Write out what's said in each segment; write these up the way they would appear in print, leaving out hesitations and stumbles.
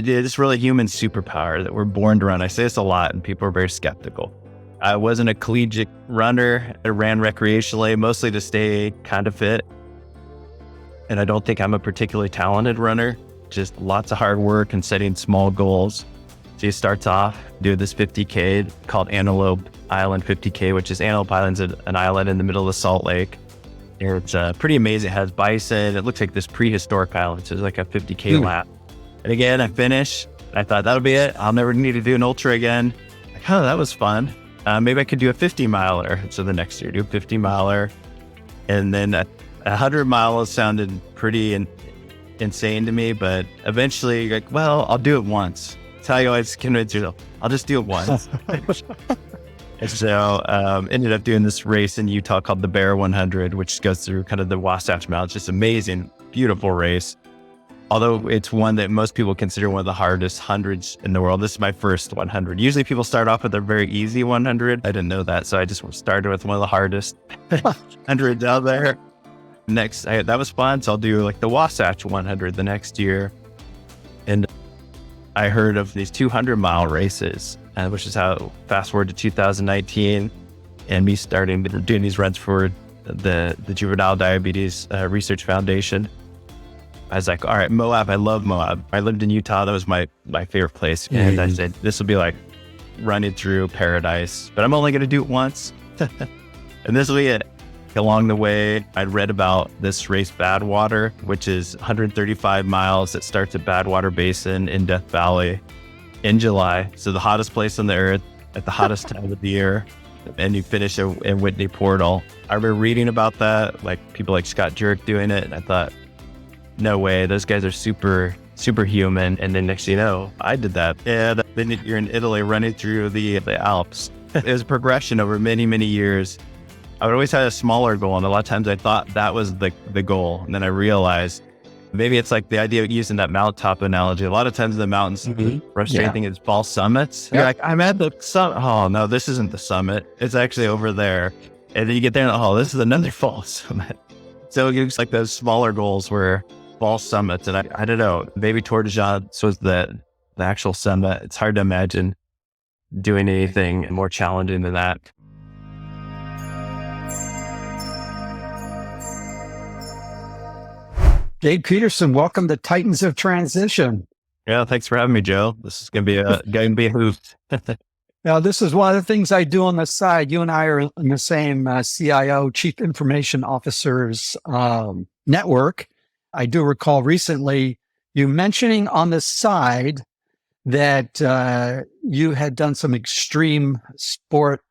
this really human superpower that we're born to run. I say this a lot and people are very skeptical. I wasn't a collegiate runner. I ran recreationally, mostly to stay kind of fit. And I don't think I'm a particularly talented runner, just lots of hard work and setting small goals. So he starts off doing this 50K called Antelope Island 50K, which is Antelope Island's an island in the middle of the Salt Lake. It's pretty amazing. It has bison. It looks like this prehistoric island. So it's like a 50K lap. And again, I finished. I thought that'll be it. I'll never need to do an ultra again. Like, oh, that was fun. Maybe I could do a 50 miler. So the next year, do a 50 miler. And then a 100 miles sounded pretty insane to me. But eventually, you're like, well, I'll do it once. That's how you always convince yourself. I'll just do it once. And so ended up doing this race in Utah called the Bear 100, which goes through kind of the Wasatch Mountains. Just amazing, beautiful race. Although it's one that most people consider one of the hardest hundreds in the world. This is my first 100. Usually people start off with a very easy 100. I didn't know that. So I just started with one of the hardest hundreds out there. Next, that was fun. So I'll do like the Wasatch 100 the next year. And I heard of these 200-mile races, which is how fast forward to 2019 and me starting doing these runs for the Juvenile Diabetes Research Foundation. I was like, all right, Moab, I love Moab. I lived in Utah. That was my favorite place. And I said, this will be like running through paradise, but I'm only going to do it once. And this will be it. Along the way, I'd read about this race, Badwater, which is 135 miles that starts at Badwater Basin in Death Valley in July. So the hottest place on the earth at the hottest time of the year. And you finish in Whitney Portal. I remember reading about that, like people like Scott Jurek doing it. And I thought, no way, those guys are superhuman. And then next thing you know, I did that. And then you're in Italy running through the Alps. It was a progression over many, many years. I would always have a smaller goal. And a lot of times I thought that was the goal. And then I realized maybe it's like the idea of using that mountaintop analogy. A lot of times the mountains, frustrating thing is false summits. You're like, I'm at the summit. Oh, no, this isn't the summit. It's actually over there. And then you get there and, oh, this is another false summit. So it's like those smaller goals were false summits. And I don't know, maybe Tour de France was the actual summit. It's hard to imagine doing anything more challenging than that. Gabe Peterson, welcome to Titans of Transition. Yeah, thanks for having me, Joe. This is going to be a hoot. Now, this is one of the things I do on the side. You and I are in the same CIO, Chief Information Officers network. I do recall recently you mentioning on the side that you had done some extreme sport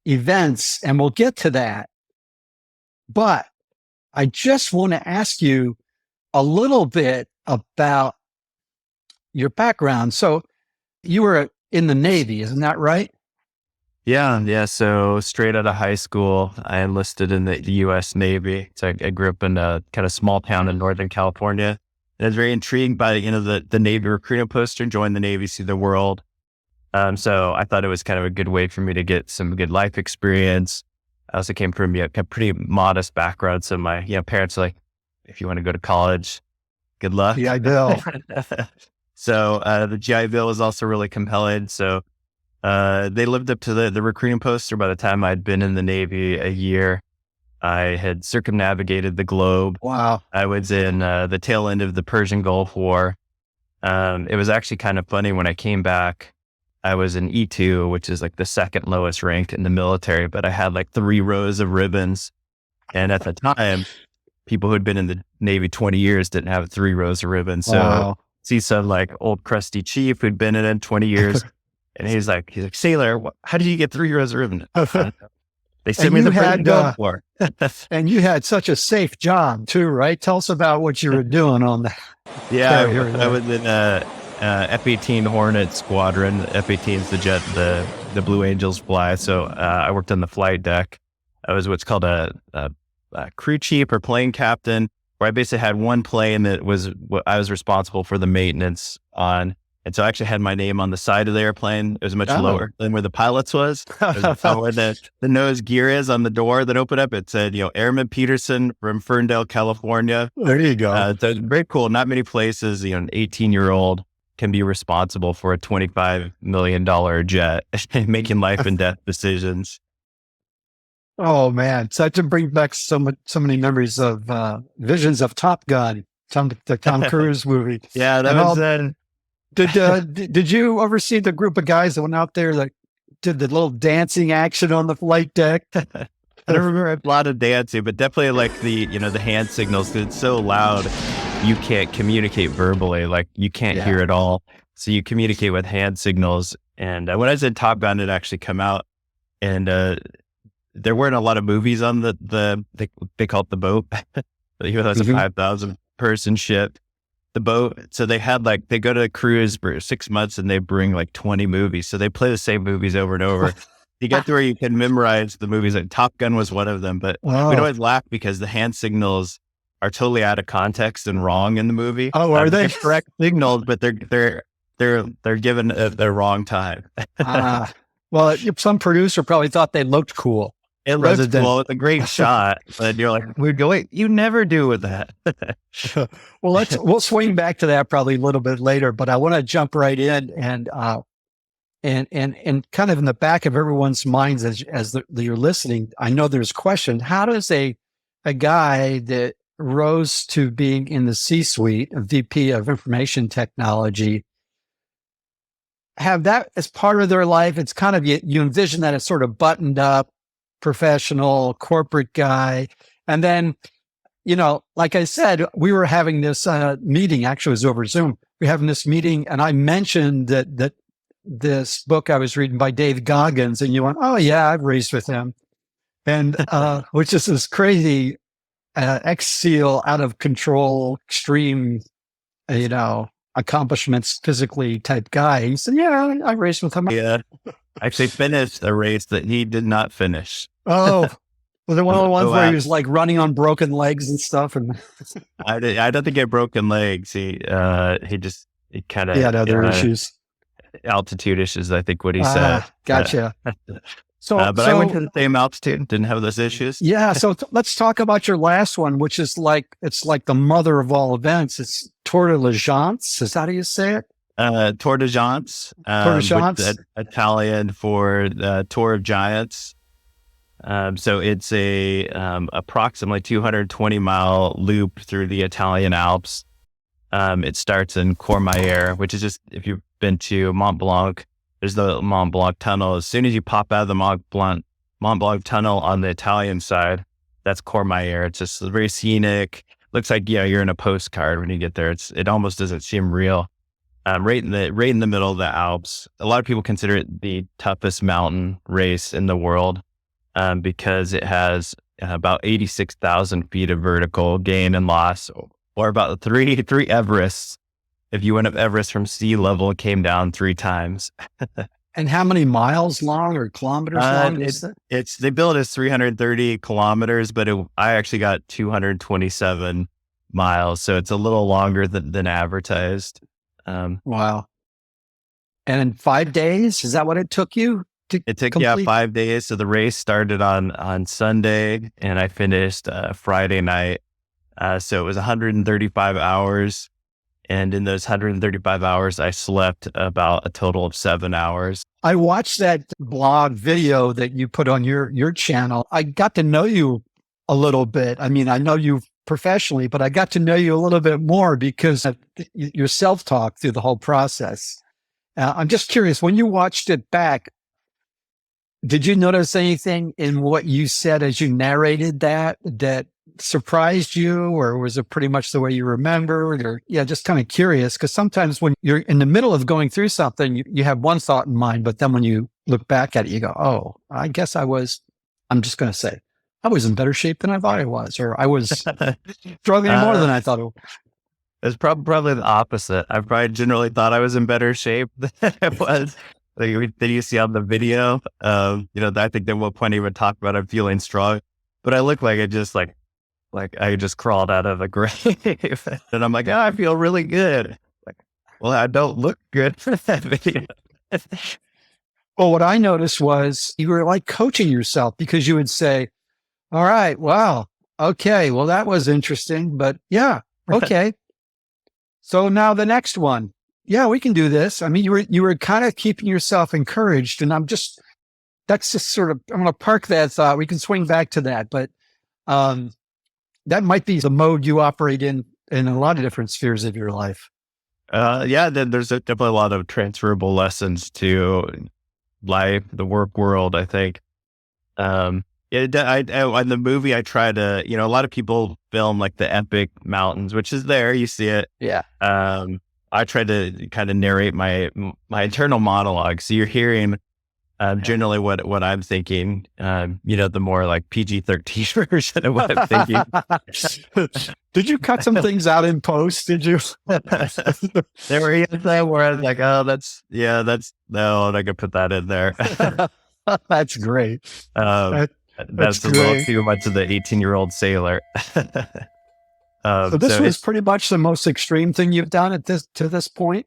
events, and we'll get to that. But I just want to ask you a little bit about your background. So you were in the Navy, isn't that right? Yeah. So straight out of high school, I enlisted in the U.S. Navy. So I grew up in a kind of small town in Northern California. And I was very intrigued by, the Navy recruiting poster and join the Navy, see the world. So I thought it was kind of a good way for me to get some good life experience. I also came from a pretty modest background. So my parents were like, if you want to go to college, good luck. Yeah, I do. So the GI Bill was also really compelling. So they lived up to the recruiting poster. By the time I'd been in the Navy a year, I had circumnavigated the globe. Wow. I was in the tail end of the Persian Gulf War. It was actually kind of funny when I came back. I was in E2, which is like the second lowest ranked in the military, but I had like 3 rows of ribbons. And at the time, people who had been in the Navy 20 years didn't have 3 rows of ribbons. So see some like old crusty chief who'd been in it 20 years. And he's like, sailor, how did you get 3 rows of ribbon? They sent me the Persian Gulf War. And you had such a safe job too, right? Tell us about what you were doing on that. Yeah, I was in F-18 Hornet Squadron. F-18 is the jet the Blue Angels fly. So I worked on the flight deck. I was what's called a crew chief or plane captain, where I basically had one plane that was what I was responsible for the maintenance on. And so I actually had my name on the side of the airplane. It was much lower than where the pilot's was. Where the nose gear is on the door that opened up. It said, Airman Peterson from Ferndale, California. There you go. So it's very cool. Not many places, an 18-year-old can be responsible for a $25 million jet, making life and death decisions. Oh man, so to bring back so many memories of visions of Top Gun, the Tom Cruise movie. Yeah, that And was did you ever see the group of guys that went out there that did the little dancing action on the flight deck? I don't remember a lot of dancing, but definitely like the hand signals, 'cause it's so loud, you can't communicate verbally. Like you can't hear it all. So you communicate with hand signals. And when I was in Top Gun, it actually come out, and there weren't a lot of movies on they call it the boat. Even though it's a 5,000 person ship, the boat. So they had they go to a cruise for 6 months and they bring like 20 movies. So they play the same movies over and over. You get to where you can memorize the movies. Like Top Gun was one of them, but we'd always laugh because the hand signals are totally out of context and wrong in the movie. Oh, are they? They're correct signals, but they're given at the wrong time. Well, some producer probably thought they looked cool. It looked cool. It's a great shot, but you're like, we'd go, wait, you never do with that. Well, we'll swing back to that probably a little bit later, but I want to jump right in and kind of in the back of everyone's minds as you're listening, I know there's questions. How does a guy that rose to being in the C-suite, a VP of information technology, have that as part of their life? It's kind of, you envision that as sort of buttoned up, professional, corporate guy. And then, like I said, we were having this meeting, actually it was over Zoom. We were having this meeting and I mentioned that this book I was reading by Dave Goggins, and you went, oh yeah, I've raced with him. And, which is this crazy, ex-SEAL, out of control, extreme, accomplishments, physically type guy. He said, yeah, I raced with him. Yeah. Actually finished a race that he did not finish. Oh, was it one of the ones where he was like running on broken legs and stuff? And I don't think he had broken legs. He kind of had other issues. Altitude issues, I think what he said. Gotcha. But I went to the same altitude, didn't have those issues. Yeah. So let's talk about your last one, which is it's like the mother of all events. It's Tour de la Gents. Is that how you say it? Tour de Gents. Italian for Tour of Giants. So it's a approximately 220-mile loop through the Italian Alps. It starts in Courmayeur, which is just, if you've been to Mont Blanc, there's the Mont Blanc tunnel. As soon as you pop out of the Mont Blanc tunnel on the Italian side, that's Courmayeur. It's just very scenic. Looks like, you're in a postcard when you get there. It almost doesn't seem real. Right in the middle of the Alps. A lot of people consider it the toughest mountain race in the world, because it has about 86,000 feet of vertical gain and loss, or about three Everests. If you went up Everest from sea level, it came down 3 times. And how many miles long or kilometers long is it? They built it as 330 kilometers, but I actually got 227 miles. So it's a little longer than advertised. Wow. And in 5 days, is that what it took you to It took, complete? 5 days. So the race started on Sunday and I finished Friday night. So it was 135 hours. And in those 135 hours, I slept about a total of 7 hours. I watched that blog video that you put on your channel. I got to know you a little bit. I mean, I know you professionally, but I got to know you a little bit more because of your self-talk through the whole process. I'm just curious, when you watched it back, did you notice anything in what you said as you narrated that surprised you, or was it pretty much the way you remembered? Or just kind of curious, because sometimes when you're in the middle of going through something, you have one thought in mind, but then when you look back at it, you go, oh, I guess I'm just going to say, I was in better shape than I thought I was, or I was struggling more than I thought it was. It's probably the opposite. I probably generally thought I was in better shape than I was. That you see on the video. I think at one point he would talk about I'm feeling strong, but I look like I just like I just crawled out of a grave. And I'm like, I feel really good. Like, well, I don't look good for that video. Well, what I noticed was you were like coaching yourself, because you would say, all right, wow, okay, well, that was interesting, but yeah, okay. So now the next one, yeah, we can do this. I mean, you were kind of keeping yourself encouraged, and that's just sort of, I'm going to park that thought. We can swing back to that, but um, that might be the mode you operate in a lot of different spheres of your life. Yeah, then there's definitely a lot of transferable lessons to life, the work world, I think. In the movie, I try to, a lot of people film like the epic mountains, which is there, you see it. Yeah. I try to kind of narrate my internal monologue. So you're hearing generally what I'm thinking, the more like PG-13 version of what I'm thinking. Did you cut some things out in post? Did you? There were some where I was like, oh, no, I'm not gonna put that in there. That's great. That's a little too much of the 18-year-old sailor. So this was pretty much the most extreme thing you've done to this point?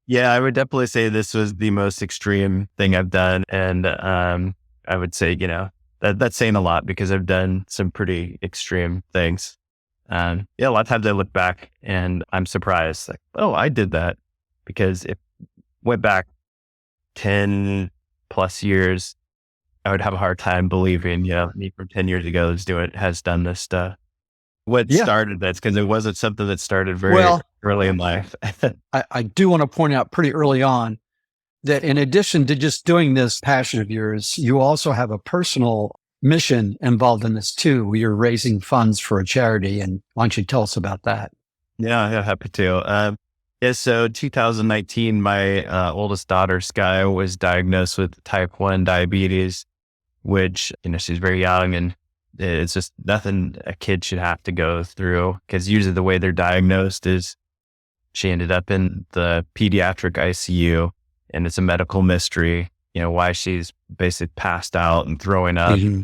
Yeah, I would definitely say this was the most extreme thing I've done. And I would say, that's saying a lot because I've done some pretty extreme things. A lot of times I look back and I'm surprised, like, oh, I did that. Because if went back 10 plus years, I would have a hard time believing, me from 10 years ago has done this stuff. What started this? Because it wasn't something that started very early in life. I do want to point out pretty early on that in addition to just doing this passion of yours, you also have a personal mission involved in this too. You're raising funds for a charity. And why don't you tell us about that? Yeah, happy to. So 2019, my oldest daughter, Sky, was diagnosed with type 1 diabetes, which, she's very young and it's just nothing a kid should have to go through, because usually the way they're diagnosed is she ended up in the pediatric ICU and it's a medical mystery, why she's basically passed out and throwing up. Mm-hmm.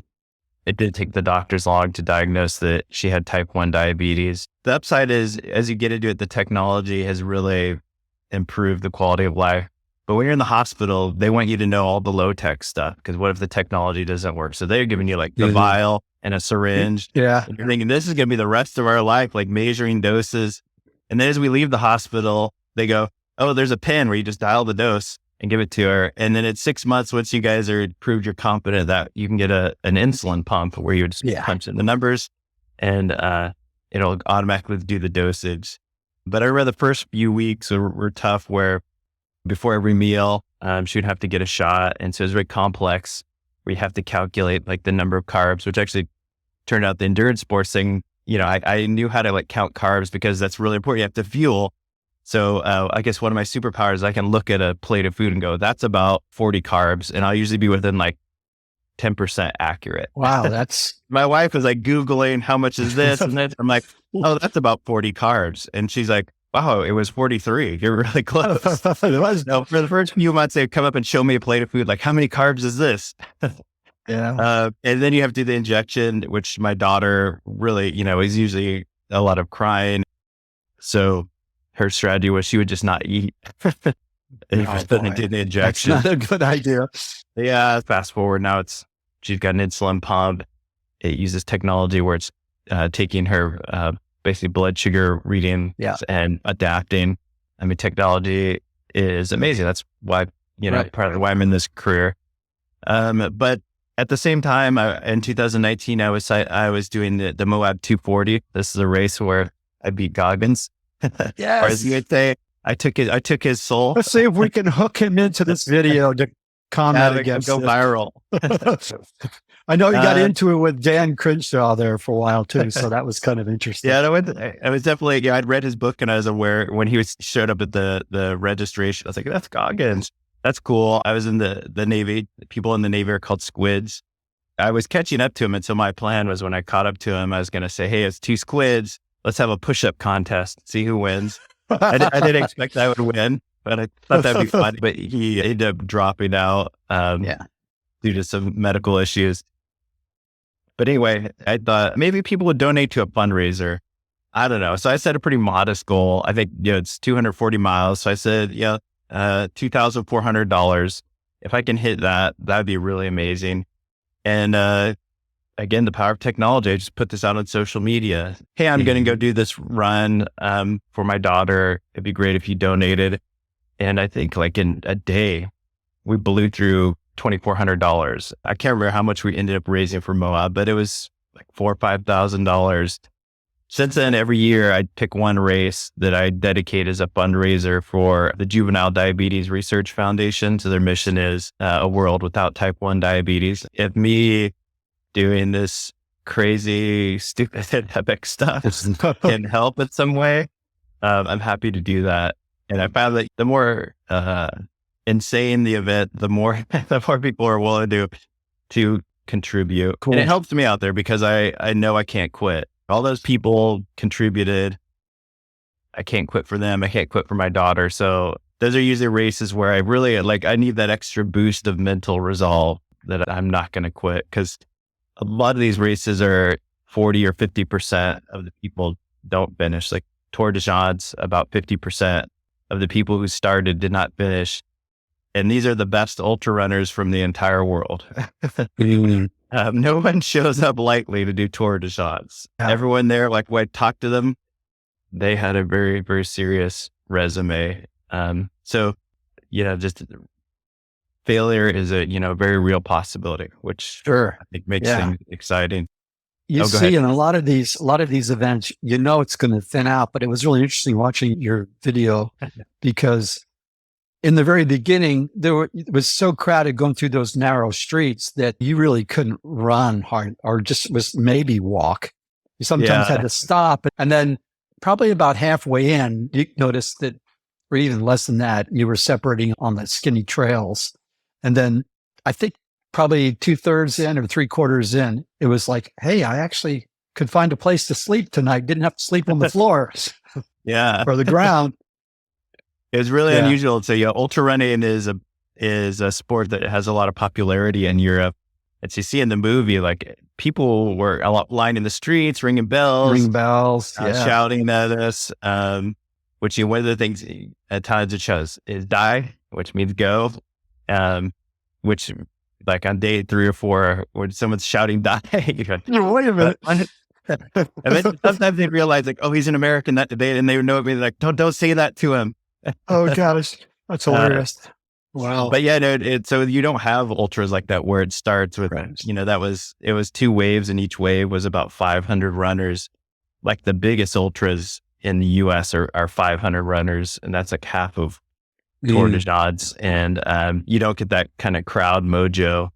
It did take the doctors long to diagnose that she had type 1 diabetes. The upside is, as you get into it, the technology has really improved the quality of life. But when you're in the hospital, they want you to know all the low tech stuff, because what if the technology doesn't work? So they're giving you like the vial and a syringe. Yeah. And you're thinking this is going to be the rest of our life, like measuring doses. And then as we leave the hospital, they go, oh, there's a pen where you just dial the dose and give it to her. And then at 6 months, once you guys are proved you're competent, that you can get an insulin pump where you just punch in the numbers and it'll automatically do the dosage. But I remember the first few weeks were tough, where before every meal, she would have to get a shot. And so it was very complex, where you have to calculate like the number of carbs, which actually turned out the endurance sports thing. I knew how to like count carbs because that's really important. You have to fuel. So I guess one of my superpowers is I can look at a plate of food and go, that's about 40 carbs. And I'll usually be within like 10% accurate. Wow. That's my wife was like Googling how much is this and this. I'm like, oh, that's about 40 carbs. And she's like, wow, it was 43. You're really close. It was. No, for the first few months, they'd come up and show me a plate of food. Like, how many carbs is this? Yeah. And then you have to do the injection, which my daughter really, is usually a lot of crying. So her strategy was she would just not eat. And did the injection. That's not a good idea. Yeah. Fast forward now, she's got an insulin pump. It uses technology where it's taking her basically blood sugar reading and adapting. I mean, technology is amazing. That's why, part of why I'm in this career. But at the same time, in 2019, I was doing the Moab 240. This is a race where I beat Goggins. Yes. Or as you would say, I took his soul. Let's see if we can hook him into this video to comment against go this. viral. I know you got into it with Dan Crenshaw there for a while too, so that was kind of interesting. Yeah, I was definitely. I'd read his book and I was aware when he showed up at the registration. I was like, "That's Goggins. That's cool." I was in the Navy. People in the Navy are called squids. I was catching up to him, and so my plan was when I caught up to him, I was going to say, "Hey, it's two squids. Let's have a push-up contest. See who wins." I didn't expect I would win, but I thought that'd be fun. But he ended up dropping out due to some medical issues. But anyway, I thought maybe people would donate to a fundraiser. I don't know. So I set a pretty modest goal. I think, it's 240 miles. So I said, $2,400. If I can hit that, that'd be really amazing. And, again, the power of technology. I just put this out on social media. Hey, I'm going to go do this run, for my daughter. It'd be great if you donated. And I think like in a day, we blew through $2,400. I can't remember how much we ended up raising for Moab, but it was like $4,000 or $5,000. Since then, every year I pick one race that I dedicate as a fundraiser for the Juvenile Diabetes Research Foundation. So their mission is a world without type 1 diabetes. If me doing this crazy, stupid, epic stuff can help in some way, I'm happy to do that. And I found that the more insane the event, the more people are willing to contribute. Cool. And it helps me out there because I know I can't quit. All those people contributed. I can't quit for them. I can't quit for my daughter. So those are usually races where I really I need that extra boost of mental resolve that I'm not going to quit, because a lot of these races are 40 or 50% of the people don't finish. Like Tour de Jades, about 50% of the people who started did not finish. And these are the best ultra runners from the entire world. No one shows up lightly to do Tour de Jades. Yeah. Everyone there, like when I talked to them, they had a very, very serious resume. So, just failure is a, very real possibility, which I think makes things exciting. You see, in a lot of these events, it's going to thin out, but it was really interesting watching your video because in the very beginning, it was so crowded going through those narrow streets that you really couldn't run hard or just was maybe walk. You sometimes had to stop. And then probably about halfway in, you noticed that, or even less than that, you were separating on the skinny trails. And then I think probably 2/3 in or 3/4 in, it was like, hey, I actually could find a place to sleep tonight. Didn't have to sleep on the floor or the ground. It's really unusual. So ultra running is a sport that has a lot of popularity in Europe. As you see in the movie, like people were lining the streets, ringing bells, shouting at us. Which one of the things at times it shows is die, which means go. Which like on day 3 or 4, when someone's shouting die, wait a minute. And then sometimes they realize like, oh, he's an American that day, and they would know it. Like, don't say that to him. Oh gosh, that's hilarious. Wow. But so you don't have ultras like that where it starts with, it was 2 waves, and each wave was about 500 runners. Like the biggest ultras in the US are 500 runners, and that's like half of Tour de Jades. And you don't get that kind of crowd mojo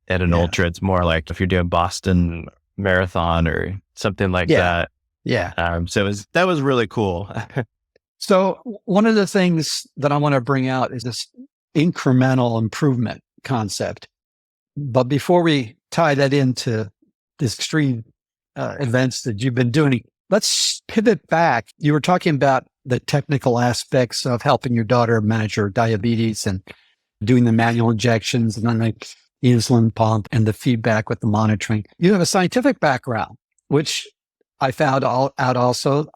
at an ultra. It's more like if you're doing Boston Marathon or something like that. Yeah. So that was really cool. So one of the things that I want to bring out is this incremental improvement concept. But before we tie that into this extreme events that you've been doing, let's pivot back. You were talking about the technical aspects of helping your daughter manage her diabetes and doing the manual injections and then the insulin pump and the feedback with the monitoring. You have a scientific background, which I found out also.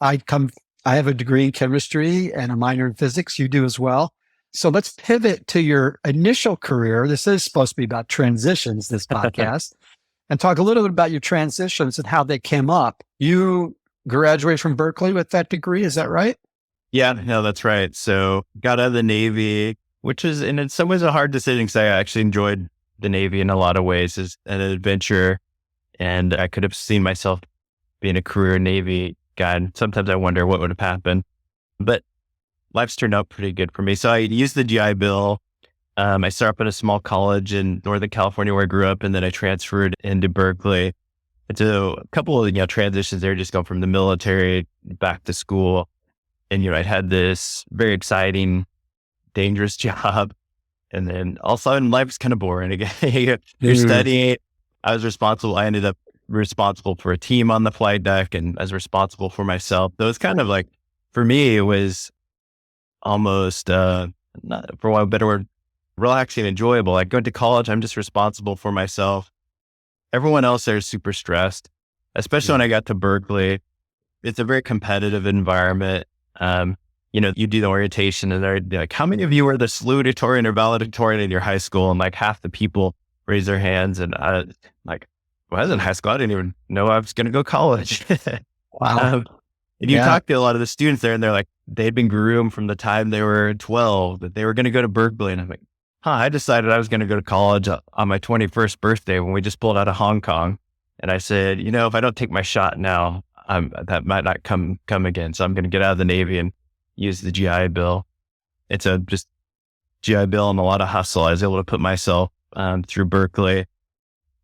I have a degree in chemistry and a minor in physics. You do as well. So let's pivot to your initial career. This is supposed to be about transitions, this podcast, and talk a little bit about your transitions and how they came up. You graduated from Berkeley with that degree. Is that right? Yeah, no, that's right. So got out of the Navy, which is in some ways a hard decision because I actually enjoyed the Navy in a lot of ways as an adventure. And I could have seen myself being a career Navy guy. And sometimes I wonder what would have happened, but life's turned out pretty good for me. So I used the GI Bill. I started up in a small college in Northern California where I grew up, and then I transferred into Berkeley. And so a couple of, transitions there, just going from the military back to school. And, I'd had this very exciting, dangerous job. And then all of a sudden life's kind of boring again. You're studying. I ended up responsible for a team on the flight deck, and I was responsible for myself. So it was kind of like, for me, it was almost, not, for a better word, relaxing, enjoyable. Like going to college, I'm just responsible for myself. Everyone else there is super stressed, especially when I got to Berkeley. It's a very competitive environment. You do the orientation and they're like, how many of you were the salutatorian or valedictorian in your high school? And like half the people raise their hands. And I was in high school. I didn't even know I was going to go to college. Wow. And you talk to a lot of the students there and they're like, they'd been groomed from the time they were 12, that they were going to go to Berkeley. And I'm like, I decided I was going to go to college on my 21st birthday when we just pulled out of Hong Kong. And I said, if I don't take my shot now, that might not come again. So I'm going to get out of the Navy and use the GI Bill. It's just GI Bill and a lot of hustle. I was able to put myself through Berkeley.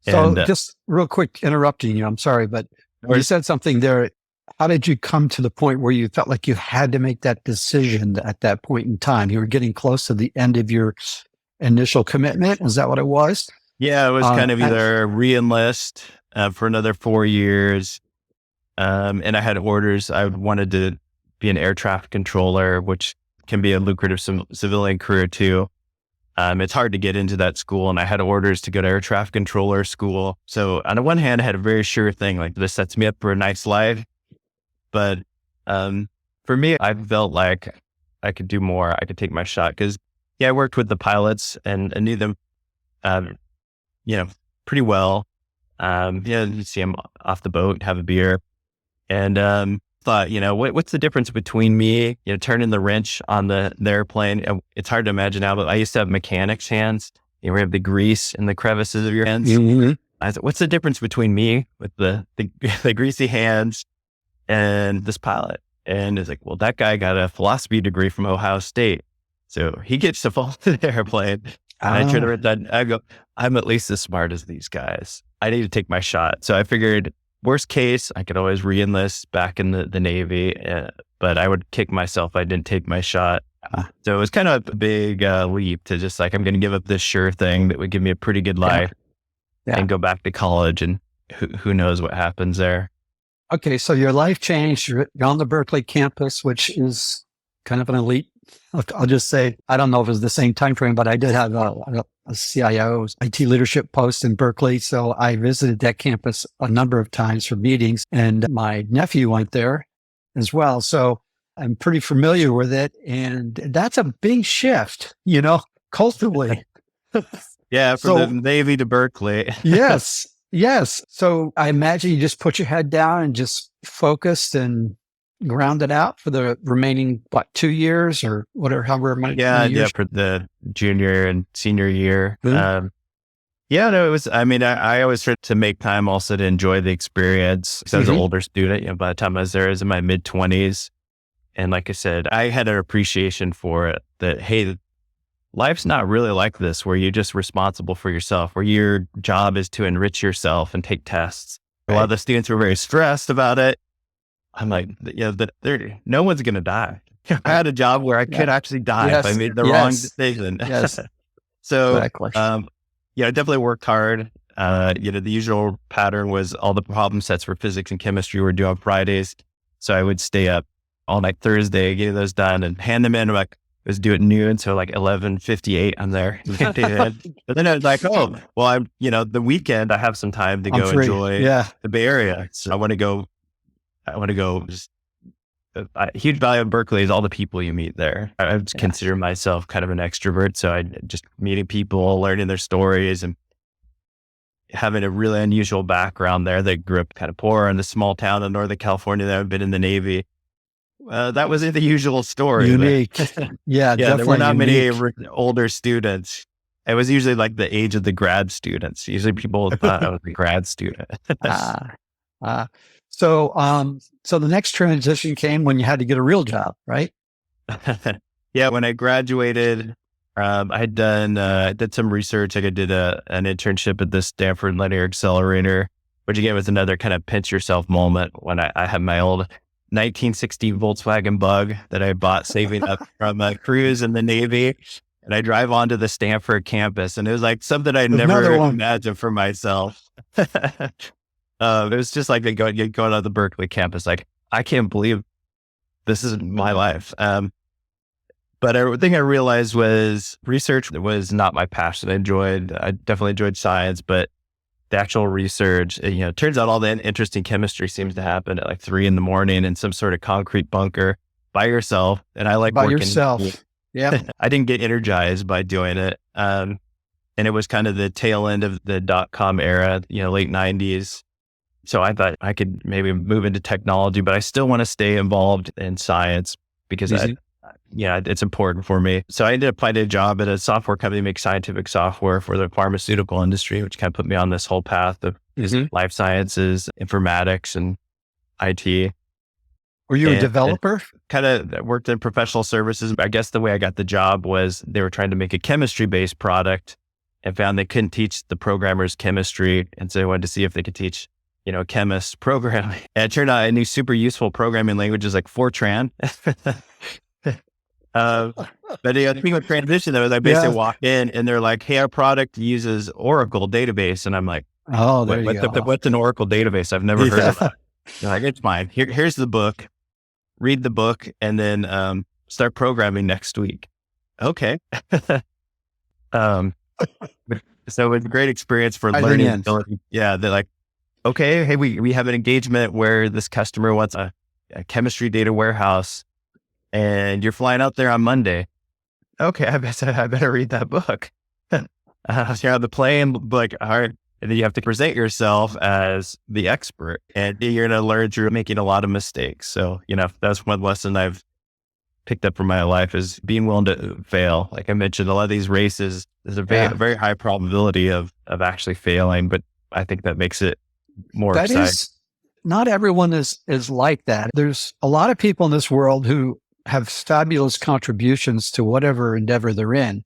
So just real quick, interrupting you, I'm sorry, but you said something there. How did you come to the point where you felt like you had to make that decision at that point in time? You were getting close to the end of your initial commitment. Is that what it was? Yeah, it was kind of either re-enlist for another 4 years. And I had orders. I wanted to be an air traffic controller, which can be a lucrative civilian career too. It's hard to get into that school, and I had orders to go to air traffic controller school. So on the one hand, I had a very sure thing, like this sets me up for a nice life. But for me, I felt like I could do more. I could take my shot because, I worked with the pilots and I knew them, pretty well. You see them off the boat, have a beer, and thought, what's the difference between me, turning the wrench on the airplane? It's hard to imagine now, but I used to have mechanics hands. We have the grease in the crevices of your hands. Mm-hmm. I thought, what's the difference between me with the greasy hands and this pilot? And it's like, well, that guy got a philosophy degree from Ohio State, so he gets to fall to the airplane. And I turn around and I go, I'm at least as smart as these guys. I need to take my shot. So I figured, worst case, I could always re-enlist back in the Navy, but I would kick myself if I didn't take my shot. So it was kind of a big leap to just like, I'm going to give up this sure thing that would give me a pretty good life and go back to college, and who knows what happens there. Okay, so your life changed. You're on the Berkeley campus, which is kind of an elite. I'll just say, I don't know if it was the same time frame, but I did have a CIO IT leadership post in Berkeley. So I visited that campus a number of times for meetings, and my nephew went there as well. So I'm pretty familiar with it. And that's a big shift, culturally. Yeah, from the Navy to Berkeley. Yes. So I imagine you just put your head down and just focused and ground it out for the remaining 2 years or whatever, however many years? For the junior and senior year. Mm-hmm. No, it was, I always tried to make time also to enjoy the experience, because I was an older student. By the time I was there, I was in my mid-20s. And like I said, I had an appreciation for it, that, hey, life's not really like this, where you're just responsible for yourself, where your job is to enrich yourself and take tests. Right. A lot of the students were very stressed about it. I'm like, no one's going to die. I had a job where I could actually die if I made the wrong decision. Yes. So, exactly. I definitely worked hard. The usual pattern was all the problem sets for physics and chemistry were due on Fridays. So I would stay up all night Thursday, getting those done and hand them in. Like, it was due at noon. So like 11:58, I'm there. But then I was like, oh, well, I'm, the weekend I have some time to go enjoy the Bay Area. So I want to go. Just a huge value of Berkeley is all the people you meet there. I would consider myself kind of an extrovert. So I just meeting people, learning their stories, and having a really unusual background there. They grew up kind of poor in the small town in Northern California that had been in the Navy. That wasn't the usual story. Unique. Yeah, there were not many older students. It was usually like the age of the grad students. Usually people thought I was a grad student. So the next transition came when you had to get a real job, right? Yeah. When I graduated, I had did some research. I did an internship at the Stanford Linear Accelerator, which again was another kind of pinch yourself moment when I had my old 1960 Volkswagen Bug that I bought saving up from a cruise in the Navy. And I drive onto the Stanford campus, and it was like something I'd never imagined for myself. It was just like going on the Berkeley campus. Like, I can't believe this is my life. But the thing I realized was research was not my passion. I definitely enjoyed science, but the actual research, it turns out all the interesting chemistry seems to happen at like 3 a.m. in some sort of concrete bunker by yourself. And I like by working. yourself. Yeah. I didn't get energized by doing it. And it was kind of the tail end of the .com era, late 90s. So I thought I could maybe move into technology, but I still want to stay involved in science because it's important for me. So I ended up finding a job at a software company that makes scientific software for the pharmaceutical industry, which kind of put me on this whole path of life sciences, informatics, and IT. Were you a developer? Kind of worked in professional services. I guess the way I got the job was they were trying to make a chemistry-based product and found they couldn't teach the programmers chemistry. And so they wanted to see if they could teach, chemists programming. And it turned out I knew super useful programming languages like Fortran. But the thing with transition though is I basically walk in and they're like, hey, our product uses Oracle database. And I'm like, oh, there you go. What's an Oracle database? I've never heard of that. They're like, it's fine. Here's the book. Read the book and then start programming next week. Okay. So it was a great experience for learning ability. Yeah. They're like, okay, hey, we have an engagement where this customer wants a chemistry data warehouse and you're flying out there on Monday. Okay, I better read that book. You're on the plane, like, all right. And then you have to present yourself as the expert and you're going to learn through making a lot of mistakes. So, that's one lesson I've picked up from my life is being willing to fail. Like I mentioned, a lot of these races, there's a very high probability of actually failing, but I think that makes it more exciting. Not everyone is like that. There's a lot of people in this world who have fabulous contributions to whatever endeavor they're in,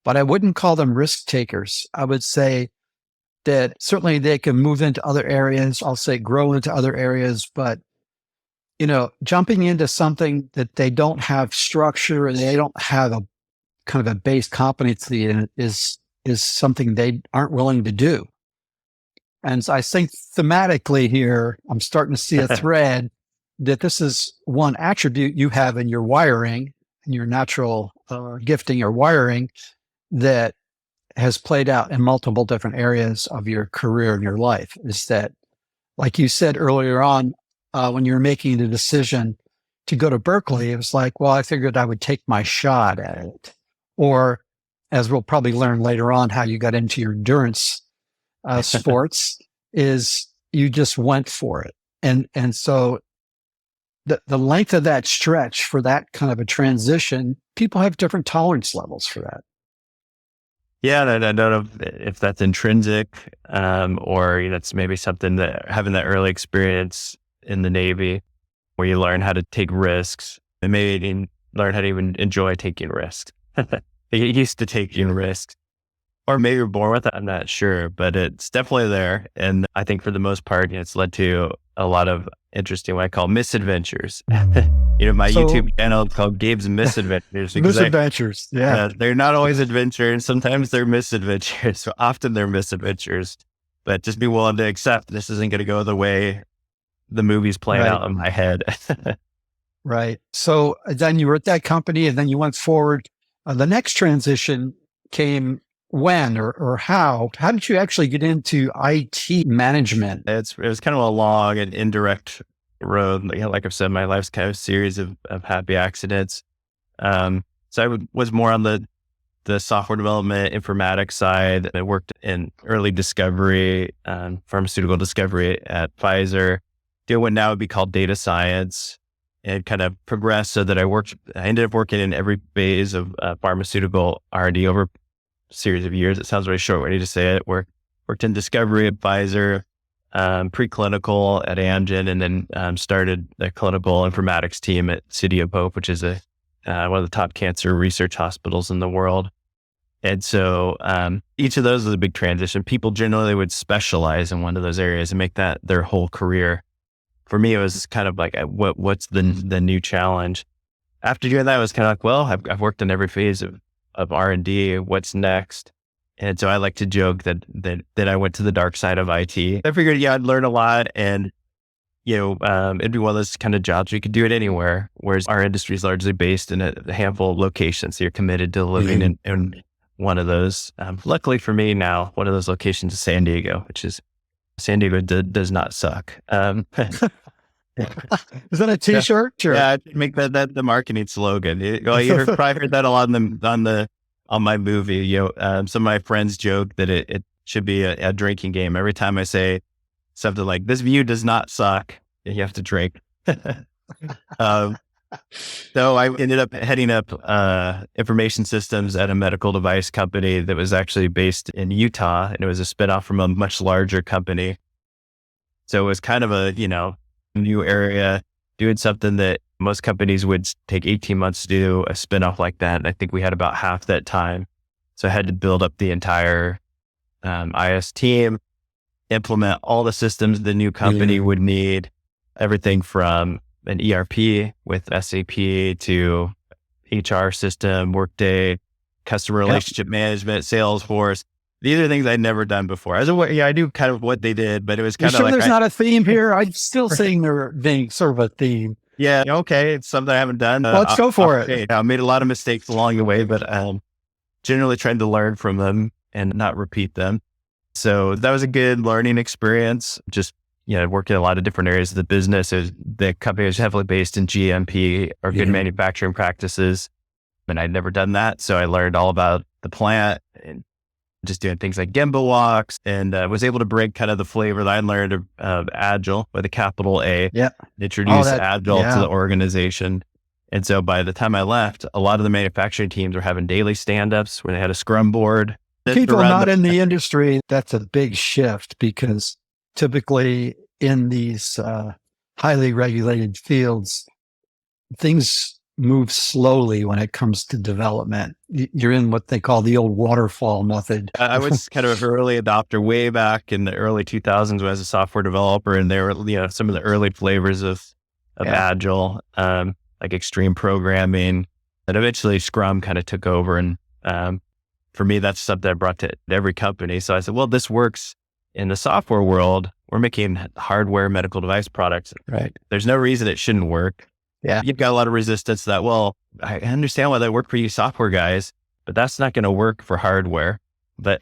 but I wouldn't call them risk takers. I would say that certainly they can move into other areas. I'll say grow into other areas, but jumping into something that they don't have structure and they don't have a kind of a base competency in it is something they aren't willing to do. And so I think thematically here, I'm starting to see a thread that this is one attribute you have in your wiring, in your natural gifting or wiring that has played out in multiple different areas of your career and your life is that, like you said earlier on, when you were making the decision to go to Berkeley, it was like, well, I figured I would take my shot at it. Or as we'll probably learn later on, how you got into your endurance sports is you just went for it. And so the length of that stretch for that kind of a transition, people have different tolerance levels for that. Yeah, I don't know if that's intrinsic or that's maybe something that having that early experience in the Navy where you learn how to take risks and maybe learn how to even enjoy taking risks. You get used to taking risks. Or maybe you're born with it, I'm not sure, but it's definitely there. And I think for the most part, it's led to a lot of interesting, what I call misadventures. My YouTube channel is called Gabe's Misadventures. Misadventures, they're not always adventures. Sometimes they're misadventures. So often they're misadventures. But just be willing to accept this isn't going to go the way the movie's playing out in my head. Right. So then you were at that company and then you went forward. The next transition came when or how? How did you actually get into IT management? It was kind of a long and indirect road. Like I've said, my life's kind of a series of happy accidents. So I was more on the software development, informatics side. I worked in early discovery, pharmaceutical discovery at Pfizer. Did what now would be called data science, and kind of progressed so that I ended up working in every phase of pharmaceutical R&D over series of years. It sounds very short way to say it. Worked in discovery at Pfizer, preclinical at Amgen, and then started the clinical informatics team at City of Hope, which is one of the top cancer research hospitals in the world. And so each of those was a big transition. People generally would specialize in one of those areas and make that their whole career. For me, it was kind of like, what's the new challenge? After doing that, I was kind of like, well, I've worked in every phase of R&D. What's next? And so I like to joke that I went to the dark side of IT. I figured, I'd learn a lot, and it'd be one of those kind of jobs where you could do it anywhere. Whereas our industry is largely based in a handful of locations, so you're committed to living in one of those. Luckily for me now, one of those locations is San Diego, San Diego does not suck. Is that a T-shirt? Sure. Yeah, I'd make that the marketing slogan. You probably heard that a lot on my movie. Some of my friends joke that it should be a drinking game. Every time I say something like "this view does not suck," you have to drink. So I ended up heading up information systems at a medical device company that was actually based in Utah, and it was a spinoff from a much larger company. So it was kind of a, new area, doing something that most companies would take 18 months to do a spinoff like that. And I think we had about half that time. So I had to build up the entire IS team, implement all the systems the new company would need, everything from an ERP with SAP to HR system, Workday, customer relationship management, Salesforce. These are things I'd never done before. I do kind of what they did, but it was kind of like... there's not a theme here? I'm still seeing there being sort of a theme. Yeah, okay. It's something I haven't done. Let's go for it. I made a lot of mistakes along the way, but generally trying to learn from them and not repeat them. So that was a good learning experience. Just, working in a lot of different areas of the business. The company was heavily based in GMP, or good manufacturing practices. And I'd never done that. So I learned all about the plant and just doing things like Gemba walks, and was able to bring kind of the flavor that I learned of Agile with a capital A, introduce Agile to the organization. And so by the time I left, a lot of the manufacturing teams were having daily stand-ups where they had a scrum board. People not in the industry, that's a big shift, because typically in these highly regulated fields, things move slowly when it comes to development. You're in what they call the old waterfall method. I was kind of an early adopter way back in the early 2000s when I was a software developer, and there were some of the early flavors of Agile, like extreme programming, and eventually Scrum kind of took over. And for me, that's something I brought to every company. So I said, well, this works in the software world. We're making hardware medical device products. Right. There's no reason it shouldn't work. Yeah. You've got a lot of resistance to that. Well, I understand why that worked for you software guys, but that's not going to work for hardware. But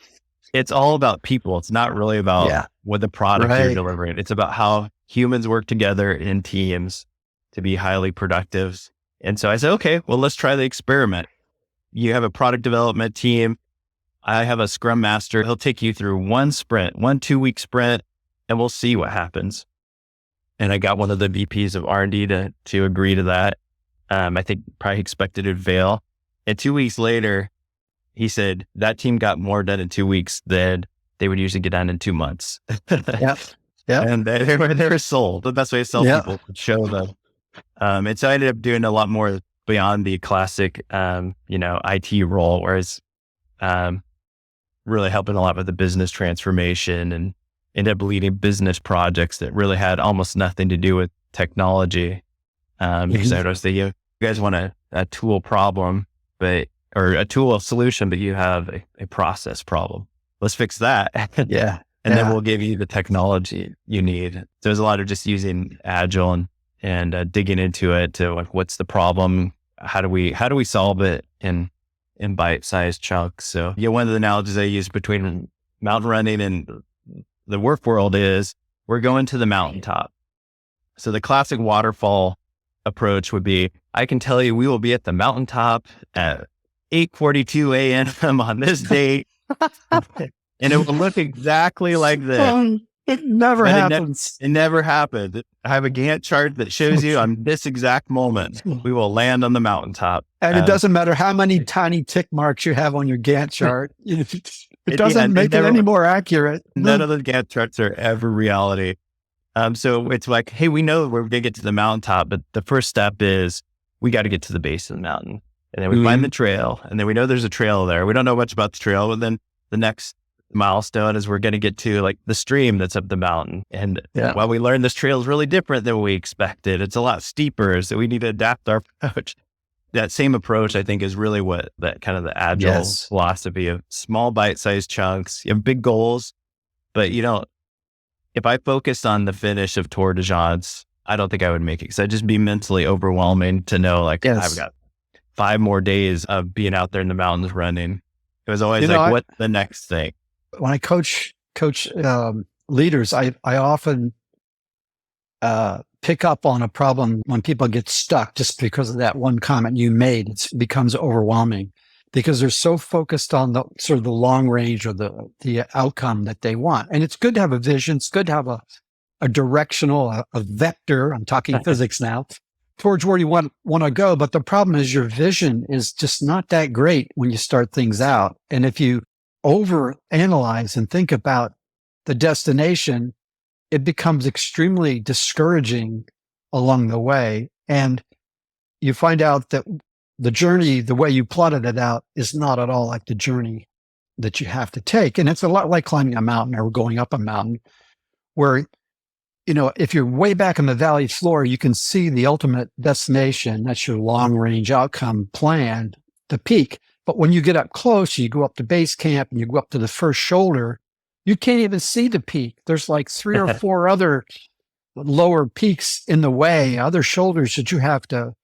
it's all about people. It's not really about what the product you're delivering. It's about how humans work together in teams to be highly productive. And so I said, okay, well, let's try the experiment. You have a product development team. I have a scrum master. He'll take you through one 2-week sprint, and we'll see what happens. And I got one of the VPs of R&D to agree to that. I think probably expected it to fail. And 2 weeks later, he said that team got more done in 2 weeks than they would usually get done in 2 months. Yeah. And they were sold. The best way to sell people, show them. And so I ended up doing a lot more beyond the classic, IT role, whereas really helping a lot with the business transformation, and ended up leading business projects that really had almost nothing to do with technology. Because I was thinking, you guys want a tool problem, or a tool solution, but you have a process problem. Let's fix that. And then we'll give you the technology you need. So there's a lot of just using Agile and digging into it to like, what's the problem? How do we solve it in bite-sized chunks? So one of the analogies I use between mountain running and the work world is we're going to the mountaintop. So the classic waterfall approach would be, I can tell you we will be at the mountaintop at 8:42 a.m. on this date. And it will look exactly like this. It never happens. It never happened. I have a Gantt chart that shows you on this exact moment, we will land on the mountaintop. And it doesn't matter how many tiny tick marks you have on your Gantt chart. It doesn't make it any more accurate. None of the Gantt charts are ever reality. So it's like, hey, we know we're going to get to the mountaintop, but the first step is we got to get to the base of the mountain. And then we find the trail, and then we know there's a trail there. We don't know much about the trail, but then the next milestone is we're going to get to like the stream that's up the mountain. And while we learn this trail is really different than we expected, it's a lot steeper. So we need to adapt our approach. That same approach, I think, is really what that kind of the Agile philosophy of small bite-sized chunks. You have big goals, but if I focused on the finish of Tour de France, I don't think I would make it, because I'd just be mentally overwhelming to know I've got 5 more days of being out there in the mountains running. It was always what's the next thing? When I coach leaders, I often pick up on a problem when people get stuck just because of that one comment you made. It becomes overwhelming because they're so focused on the sort of the long range or the outcome that they want. And it's good to have a vision. It's good to have a directional, a vector. I'm talking physics now towards where you want to go. But the problem is your vision is just not that great when you start things out. And if you over analyze and think about the destination, it becomes extremely discouraging along the way. And you find out that the journey, the way you plotted it out, is not at all like the journey that you have to take. And it's a lot like climbing a mountain or going up a mountain where, if you're way back on the valley floor, you can see the ultimate destination. That's your long range outcome plan, the peak. But when you get up close, you go up to base camp and you go up to the first shoulder, you can't even see the peak. There's like 3 or 4 other lower peaks in the way, other shoulders that you have to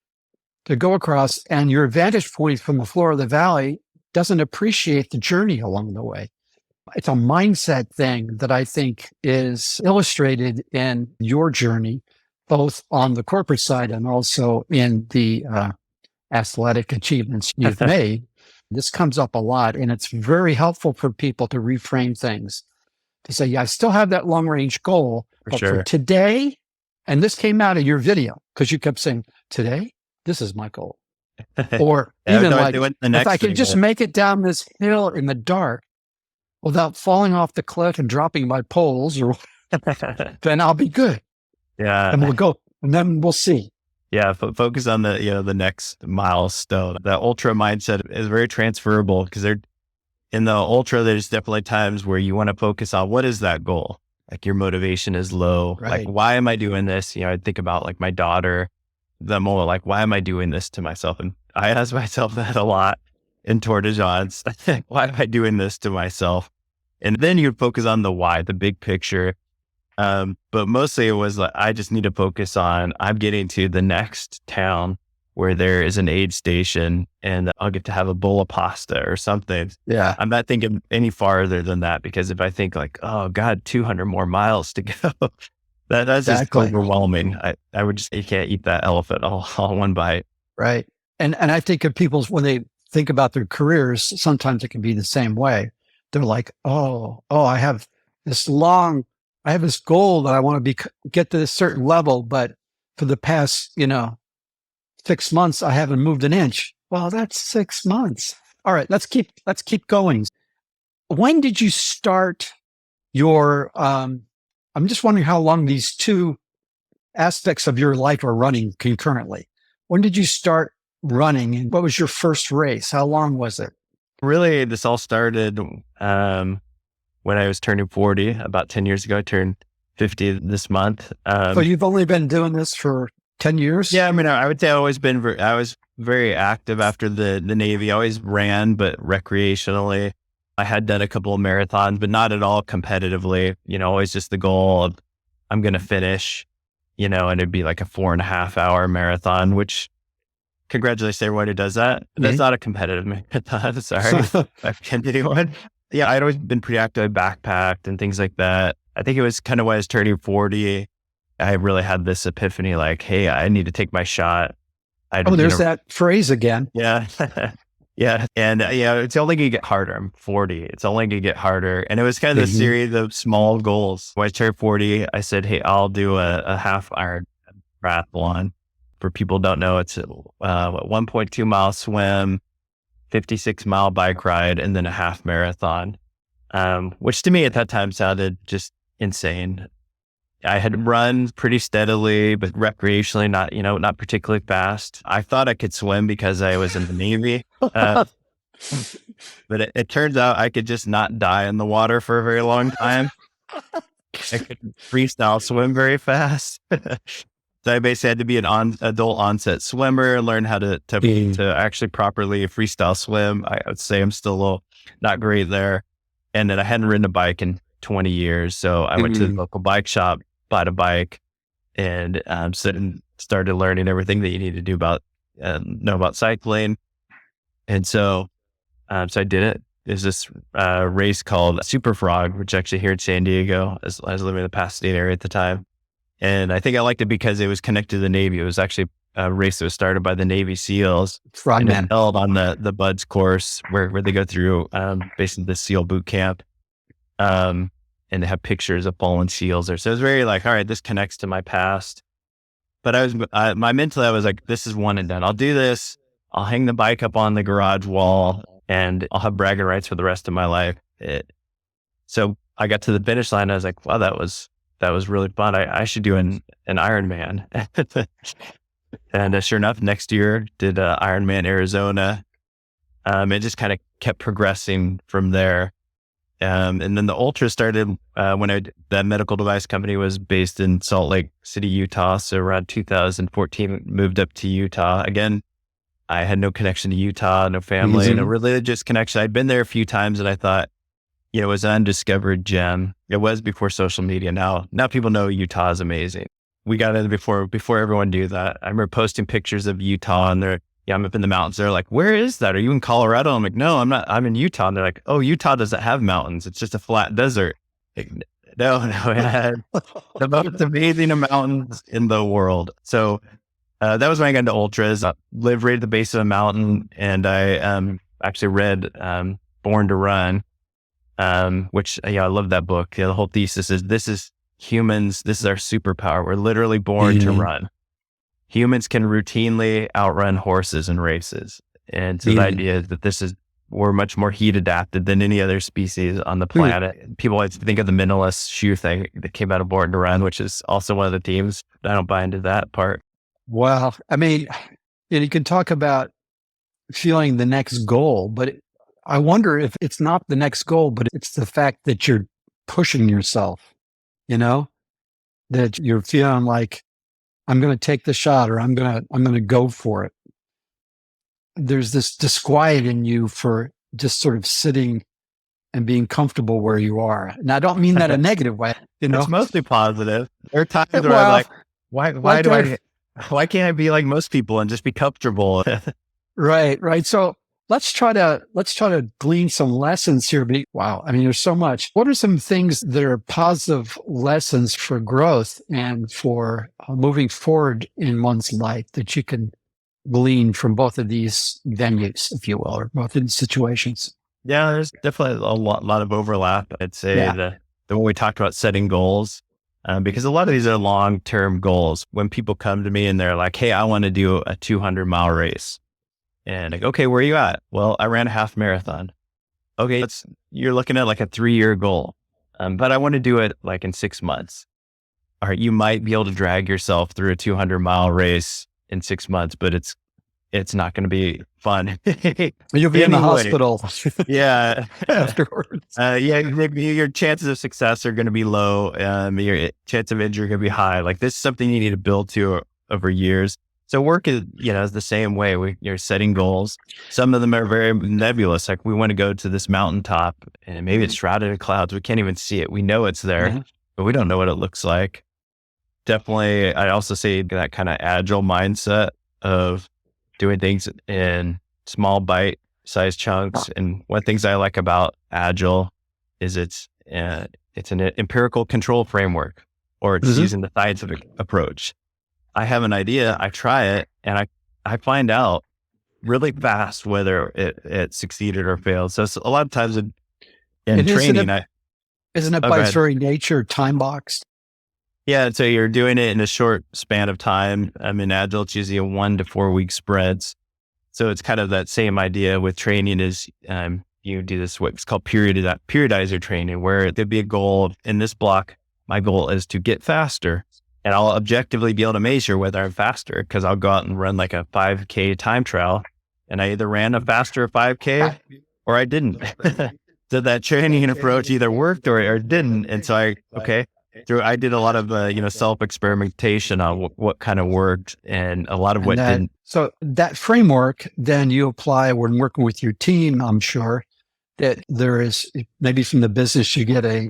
go across. And your vantage point from the floor of the valley doesn't appreciate the journey along the way. It's a mindset thing that I think is illustrated in your journey, both on the corporate side and also in the athletic achievements you've made. This comes up a lot, and it's very helpful for people to reframe things, to say, yeah, I still have that long range goal, but for today, and this came out of your video because you kept saying, today, this is my goal. Or even like, if I can just make it down this hill in the dark without falling off the cliff and dropping my poles, or then I'll be good. Yeah. And we'll go, and then we'll see. Yeah. Focus on the next milestone. That ultra mindset is very transferable because in the ultra, there's definitely times where you want to focus on what is that goal? Like your motivation is low. Right. Like, why am I doing this? I think about like my daughter, the more like, why am I doing this to myself? And I ask myself that a lot in Tour de Gens. Why am I doing this to myself? And then you focus on the why, the big picture. But mostly it was like, I just need to focus on, I'm getting to the next town where there is an aid station and I'll get to have a bowl of pasta or something. Yeah. I'm not thinking any farther than that, because if I think like, oh God, 200 more miles to go, that's just overwhelming. I would just, you can't eat that elephant all in one bite. Right. And I think of people's, when they think about their careers, sometimes it can be the same way. They're like, I have this goal that I want to get to this certain level, but for the past, 6 months, I haven't moved an inch. Well, that's 6 months. All right, let's keep going. When did you start your, I'm just wondering how long these two aspects of your life are running concurrently. When did you start running, and what was your first race? How long was it? Really, this all started when I was turning 40, about 10 years ago. I turned 50 this month. So you've only been doing this for 10 years? Yeah, I mean, I would say I was very active after the Navy. I always ran, but recreationally. I had done a couple of marathons, but not at all competitively. Always just the goal of, I'm going to finish, and it'd be like a 4.5 hour marathon, which, congratulations to everyone who does that. That's not a competitive marathon. Sorry if I offended anyone. Yeah, I'd always been pretty active. I backpacked and things like that. I think it was kind of when I was turning 40, I really had this epiphany like, hey, I need to take my shot. There's that phrase again. Yeah. Yeah. And it's only going to get harder. I'm 40. It's only going to get harder. And it was kind of a series of small goals. When I turned 40, I said, hey, I'll do a half Iron triathlon. For people who don't know, it's a 1.2 mile swim, 56 mile bike ride, and then a half marathon, which to me at that time sounded just insane. I had run pretty steadily, but recreationally, not particularly fast. I thought I could swim because I was in the Navy. But it turns out I could just not die in the water for a very long time. I could freestyle swim very fast. So I basically had to be an adult onset swimmer, learn how to actually properly freestyle swim. I would say I'm still a little not great there. And then I hadn't ridden a bike in 20 years. So I went to the local bike shop, bought a bike, and started learning everything that you need to do know about cycling. And so I did it. There's this race called Super Frog, which actually here in San Diego, I was living in the Pasadena area at the time. And I think I liked it because it was connected to the Navy. It was actually a race that was started by the Navy SEALs. Frogman. And it held on the BUDS course where they go through basically the SEAL boot camp. And they have pictures of fallen SEALs there. So it was very like, all right, this connects to my past. but my mentally, I was like, this is one and done. I'll do this. I'll hang the bike up on the garage wall and I'll have bragging rights for the rest of my life. So I got to the finish line. I was like, wow, that was really fun. I should do an Ironman. And sure enough, next year did Ironman Arizona. It just kind of kept progressing from there. And then the ultra started when that medical device company was based in Salt Lake City, Utah. So around 2014, moved up to Utah. Again, I had no connection to Utah, no family, no religious connection. I'd been there a few times and I thought, it was an undiscovered gem. It was before social media. Now people know Utah is amazing. We got in before everyone knew that. I remember posting pictures of Utah and I'm up in the mountains. They're like, where is that? Are you in Colorado? I'm like, no, I'm not. I'm in Utah. And they're like, oh, Utah doesn't have mountains. It's just a flat desert. Like, no, it had the most amazing mountains in the world. So that was when I got into ultras. I lived right at the base of a mountain, and I actually read Born to Run, which I love that book. The whole thesis is this is humans. This is our superpower. We're literally born to run. Humans can routinely outrun horses in races. And so the idea is that we're much more heat adapted than any other species on the planet. People always think of the minimalist shoe thing that came out of Born to Run, which is also one of the teams. I don't buy into that part. Well, I mean, you can talk about feeling the next goal, but I wonder if it's not the next goal, but it's the fact that you're pushing yourself, that you're feeling like, I'm going to take the shot, or I'm going to go for it. There's this disquiet in you for just sort of sitting and being comfortable where you are. And I don't mean that in a negative way, It's mostly positive. There are times where I'm like, why can't I be like most people and just be comfortable? Right. So let's try to glean some lessons here. Wow. I mean, there's so much. What are some things that are positive lessons for growth and for moving forward in one's life that you can glean from both of these venues, if you will, or both of these situations? Yeah, there's definitely a lot of overlap. I'd say the when we talked about setting goals, because a lot of these are long-term goals. When people come to me and they're like, hey, I want to do a 200-mile race. And like, okay, where are you at? Well, I ran a half marathon. Okay, you're looking at like a 3-year goal, but I want to do it like in 6 months. All right, you might be able to drag yourself through a 200-mile race in 6 months, but it's not going to be fun. You'll be in the hospital. Yeah, afterwards. Your chances of success are going to be low. Your chance of injury going to be high. Like this is something you need to build to over years. So work is, is the same way. You're setting goals. Some of them are very nebulous. Like we want to go to this mountaintop and maybe it's shrouded in clouds. We can't even see it. We know it's there, but we don't know what it looks like. Definitely. I also say that kind of agile mindset of doing things in small bite-sized chunks. And one of the things I like about agile is it's an empirical control framework, or it's using the scientific approach. I have an idea, I try it, and I find out really fast whether it succeeded or failed. So a lot of times in training, isn't it by its very nature time boxed? Yeah, so you're doing it in a short span of time. In Agile, it's usually a 1 to 4 week spreads. So it's kind of that same idea with training is you do this, what's called periodizer training, where there'd be a goal in this block. My goal is to get faster. And I'll objectively be able to measure whether I'm faster because I'll go out and run like a 5K time trial. And I either ran a faster 5K or I didn't. So that training approach either worked or didn't. And so I did a lot of, self-experimentation on what kind of worked and a lot of what didn't. So that framework, then you apply when working with your team, I'm sure, that there is maybe from the business, you get a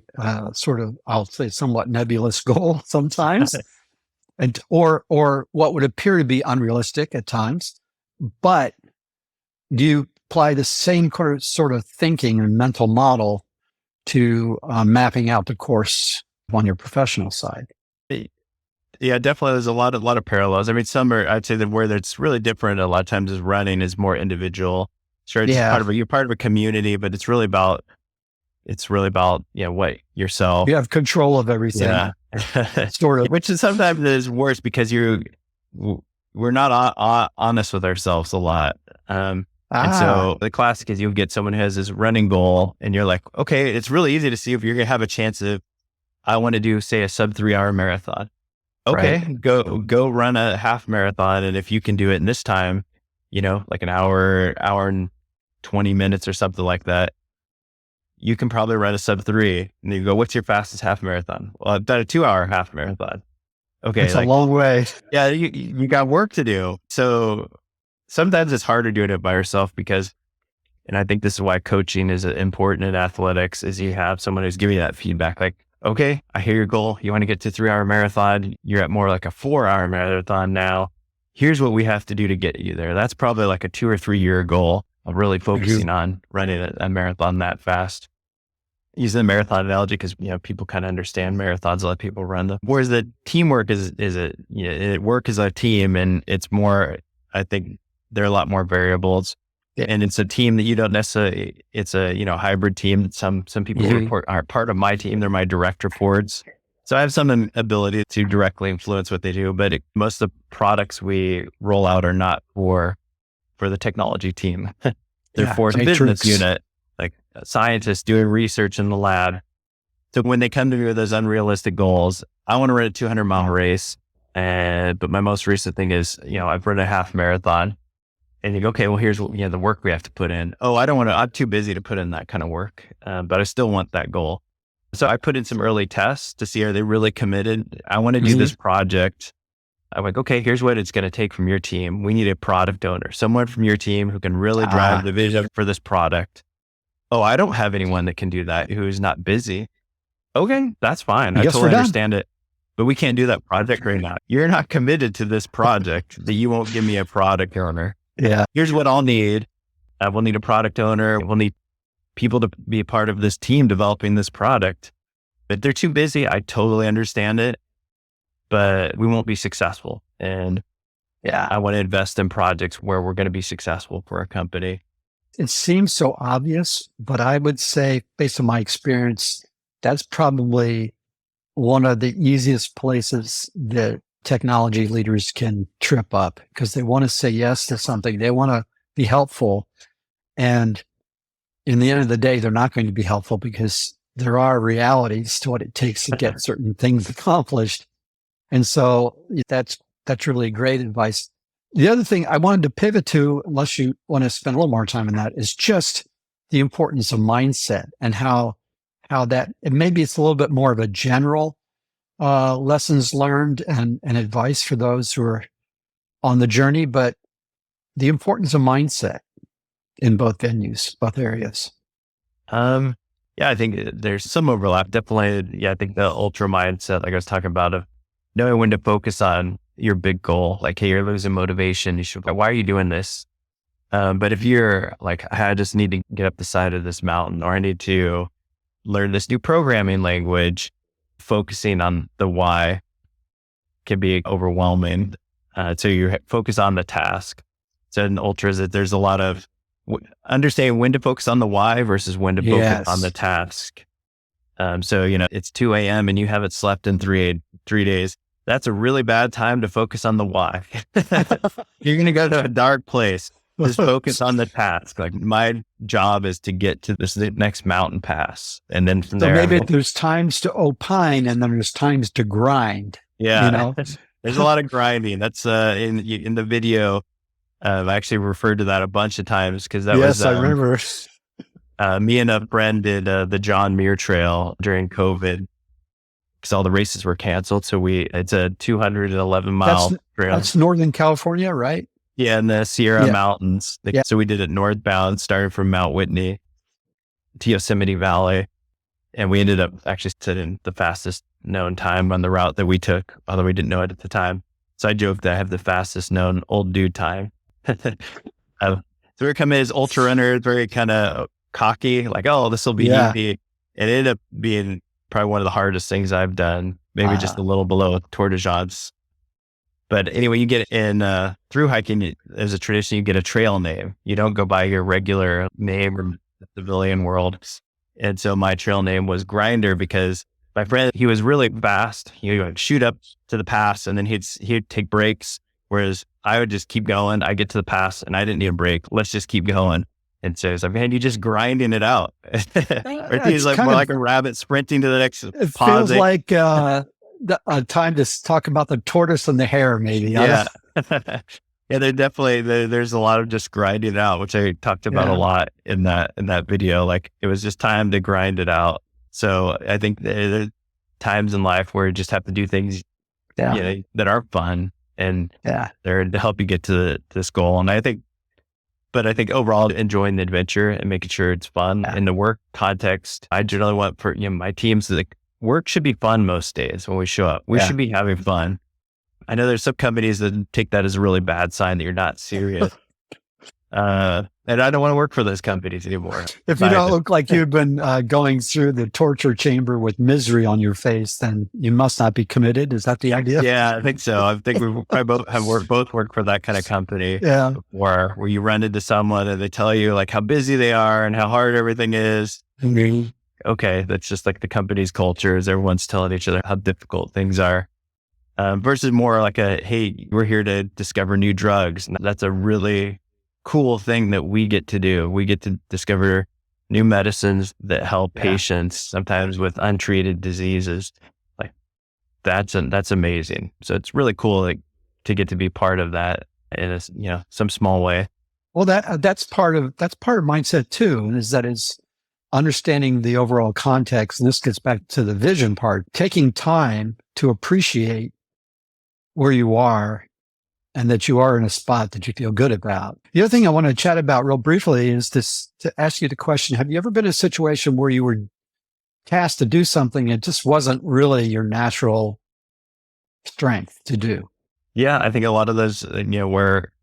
sort of, I'll say somewhat nebulous goal sometimes, or what would appear to be unrealistic at times. But do you apply the same sort of thinking and mental model to mapping out the course on your professional side? Yeah, definitely. There's a lot of parallels. I mean, I'd say that where it's really different a lot of times is running is more individual. Sure, it's you're part of a community, but it's really about yourself. You have control of everything. Yeah. Sort of. Which is sometimes is worse because we're not honest with ourselves a lot. And so the classic is you'll get someone who has this running goal and you're like, okay, it's really easy to see if you're going to have a chance of, I want to do, say, a sub 3 hour marathon. Okay, Right. go run a half marathon. And if you can do it in this time, like an hour and 20 minutes or something like that, you can probably run a sub 3. And you go, what's your fastest half marathon? Well, I've done a 2-hour half marathon. Okay. It's a long way. Yeah, you got work to do. So sometimes it's harder doing it by yourself because, and I think this is why coaching is important in athletics, is you have someone who's giving you that feedback. Like, okay, I hear your goal. You want to get to 3-hour marathon. You're at more like a 4-hour marathon now. Here's what we have to do to get you there. That's probably like a 2 or 3 year goal of really focusing on running a marathon that fast. Using the marathon analogy because, people kind of understand marathons. A lot of people run them. Whereas the teamwork it work as a team, and it's more, I think there are a lot more variables. Yeah. And it's a team that you don't necessarily, it's a, hybrid team. Some people are part of my team. They're my direct reports. So I have some ability to directly influence what they do, but most of the products we roll out are not for the technology team. They're for the business unit, like scientists doing research in the lab. So when they come to me with those unrealistic goals, I want to run a 200-mile race. But my most recent thing is, I've run a half marathon. And you go, okay, well, here's the work we have to put in. Oh, I don't want to, I'm too busy to put in that kind of work, but I still want that goal. So I put in some early tests to see, are they really committed? I want to do this project. I'm like, okay, here's what it's going to take from your team. We need a product owner, someone from your team who can really drive the vision for this product. Oh, I don't have anyone that can do that who's not busy. Okay, that's fine. I totally understand it. But we can't do that project right now. You're not committed to this project that you won't give me a product owner. Yeah. Here's what I'll need. We'll need a product owner. We'll need people to be a part of this team developing this product. But they're too busy. I totally understand it, but we won't be successful. And I want to invest in projects where we're going to be successful for a company. It seems so obvious, but I would say, based on my experience, that's probably one of the easiest places that technology leaders can trip up, because they want to say yes to something. They want to be helpful. And in the end of the day, they're not going to be helpful because there are realities to what it takes to get certain things accomplished. And so that's really great advice. The other thing I wanted to pivot to, unless you want to spend a little more time on that, is just the importance of mindset and how that, and maybe it's a little bit more of a general lessons learned and advice for those who are on the journey, but the importance of mindset in both venues, both areas. Yeah, I think there's some overlap. Definitely. Yeah, I think the ultra mindset, like I was talking about, of knowing when to focus on your big goal. Like, hey, you're losing motivation. You should, why are you doing this? But if you're like, I just need to get up the side of this mountain, or I need to learn this new programming language, focusing on the why can be overwhelming. So you focus on the task. So in ultras, there's a lot of understanding when to focus on the why versus when to focus on the task. So, it's 2 a.m. and you haven't slept in 3 days. That's a really bad time to focus on the why. You're going to go to a dark place. Just focus on the task. Like, my job is to get to this next mountain pass. And then from there. Maybe there's times to opine and then there's times to grind. Yeah. There's a lot of grinding. That's in the video. I actually referred to that a bunch of times because that was. Yes, I remember. Me and a friend did the John Muir Trail during COVID because all the races were canceled. So it's a 211-mile trail. That's Northern California, right? Yeah, in the Sierra Mountains. So we did it northbound, starting from Mount Whitney to Yosemite Valley. And we ended up actually setting the fastest known time on the route that we took, although we didn't know it at the time. So I joked that I have the fastest known old dude time. So we come in as ultra runners, very kind of cocky, like, oh, this will be easy. It ended up being probably one of the hardest things I've done, maybe just a little below Tour de Jobs. But anyway, you get in through hiking, there's a tradition, you get a trail name. You don't go by your regular name or the civilian world. And so my trail name was Grinder because my friend, he was really fast. He would shoot up to the pass and then he'd take breaks Whereas I would just keep going. I get to the pass and I didn't need a break. Let's just keep going. And so it's like, man, you're just grinding it out. Or he's It's like kind more of, like a rabbit sprinting to the next it pause. feels like a time to talk about the tortoise and the hare, maybe. Yeah. Yeah, there's a lot of just grinding it out, which I talked about a Yeah. lot in that video. Like it was just time to grind it out. So I think there are times in life where you just have to do things, Yeah. that are fun and Yeah. they're to help you get to this goal. And I think overall enjoying the adventure and making sure it's fun in the work context. I generally want for my teams, like work should be fun most days when we show up. We should be having fun. I know there's some companies that take that as a really bad sign that you're not serious. And I don't want to work for those companies anymore. If you don't look like you've been going through the torture chamber with misery on your face, then you must not be committed. Is that the idea? Yeah, I think so. I think we probably both worked for that kind of company. Yeah. Where you run into someone and they tell you like how busy they are and how hard everything is. Mm-hmm. Okay, that's just like the company's culture is everyone's telling each other how difficult things are. Versus more like hey, we're here to discover new drugs. And that's a really cool thing that we get to do. We get to discover new medicines that help patients sometimes with untreated diseases. Like that's amazing. So it's really cool to get to be part of that in some small way. Well, that's part of mindset too, and is understanding the overall context. And this gets back to the vision part, taking time to appreciate where you are and that you are in a spot that you feel good about. The other thing I want to chat about real briefly is to ask you the question, have you ever been in a situation where you were tasked to do something and it just wasn't really your natural strength to do? Yeah, I think a lot of those, where